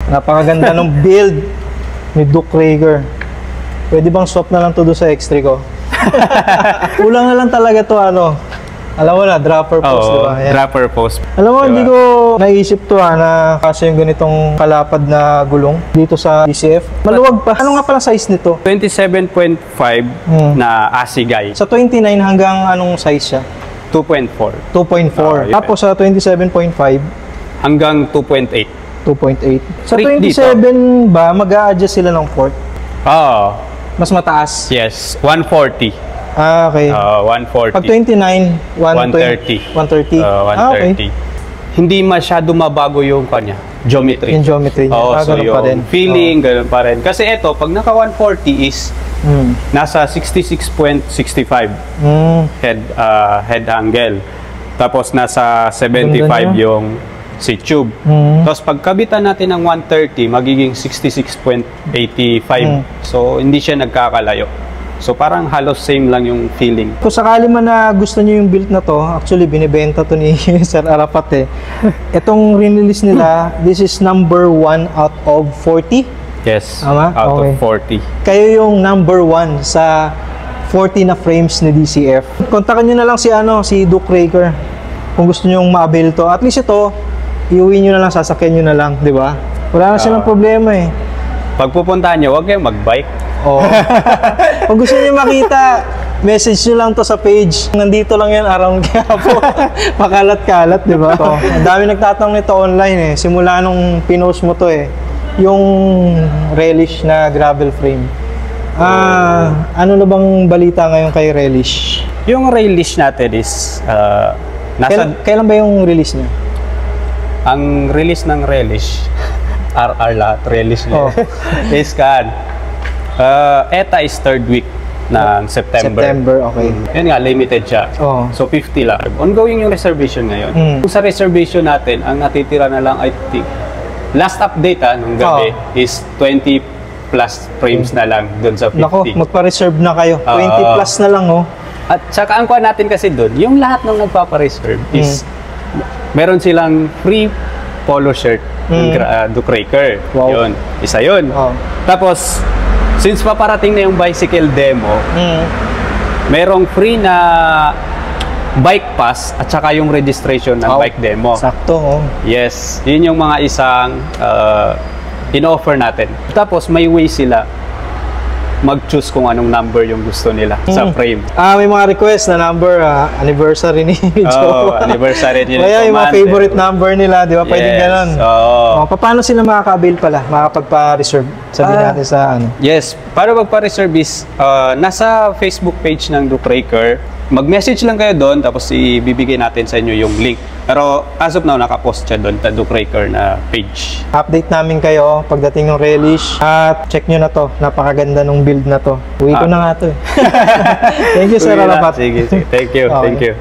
Napakaganda ng build ni Duke Rager. Pwede bang swap na lang to doon sa X3 ko? Kulang na lang talaga to ano. Alam mo na, dropper post, di ba? Dropper post. Alam mo, diba? hindi ko naisip to na kasi yung ganitong kalapad na gulong dito sa DCF. Maluwag pa. Ano nga pala size nito? 27.5 na ASI guy. Sa 29 hanggang anong size siya? 2.4. 2.4. Yeah. Tapos sa 27.5? Hanggang 2.8. 2.8. Sa Trick 27 ba, mag-a-adjust sila ng port? Oo. Mas mataas? Yes. 140. Ah, okay. 140. Pag 29, 130. 130. 130. Okay. Hindi masyado mabago yung kanya. Geometry. Yung geometry niya. Oo, so ganun pa rin. yung feeling, ganun pa rin. Kasi ito, pag naka 140 is nasa 66.65 head angle. Tapos nasa 75 yung seat tube. Tapos pagkabitan natin ng 130, magiging 66.85. So hindi siya nagkakalayo. So parang halos same lang yung feeling. Kung sakali man na gusto niyo yung build na to, actually binibenta to ni Sir Arafat eh. Itong release nila, this is number 1 out of 40. Yes, Tama? out Okay. of 40. Kayo yung number 1 sa 40 na frames ni DCF. Kontakan niyo na lang si Duke Rager kung gusto niyo ma-avail to. At least ito, iuwi niyo na lang, sasakyan niyo na lang, di ba? Wala na silang problema eh. Pag pupuntahan nyo, huwag kayong mag-bike. Oh. Kung gusto niyo makita, message nyo lang to sa page. Nandito lang yan around Quiapo. Pakalat-kalat, di ba? So, ang dami nagtatanong nito online eh. Simula nung pinost mo to eh. Yung Relish na gravel frame. Ano na bang balita ngayon kay Relish? Yung Relish natin is Kailan ba yung release niya? ang release ng Relish RR lahat Relish niya. Is ETA is 3rd week ng September. Okay. Yun nga, limited siya. So 50 lang. Ongoing yung reservation ngayon. Sa reservation natin, ang natitira na lang, I think, last update nung gabi is 20 plus frames na lang dun sa 50. Nako, magpa-reserve na kayo. 20 plus na lang At saka ang kuha natin kasi dun, yung lahat ng nagpapa-reserve is meron silang free polo shirt ng Duke Rager. Wow. Yun. Isa yun. Tapos, since paparating na yung bicycle demo, merong free na bike pass at saka yung registration ng bike demo. Sakto, Yes. Yun yung mga isang in-offer natin. Tapos may way sila mag-choose kung anong number yung gusto nila sa frame. May mga request na number, anniversary ni Joe. Anniversary nila. Kaya yung mga favorite number nila, di ba? Pwedeng ganun. Paano sila makaka-avail pala? Makakapagpa-reserve? Sabihin natin sa ano? Yes. Para magpa-reserve is, nasa Facebook page ng Duke Rager. Mag-message lang kayo doon, tapos ibibigay natin sa inyo yung link. Pero as of now, nakapost siya doon sa Duke Rager na page. Update namin kayo pagdating ng Relish. At check nyo na to. Napakaganda ng build na to. Uwi ko na nga to eh. Thank you, Sir Arafat. Sige. Thank you. Okay. Thank you.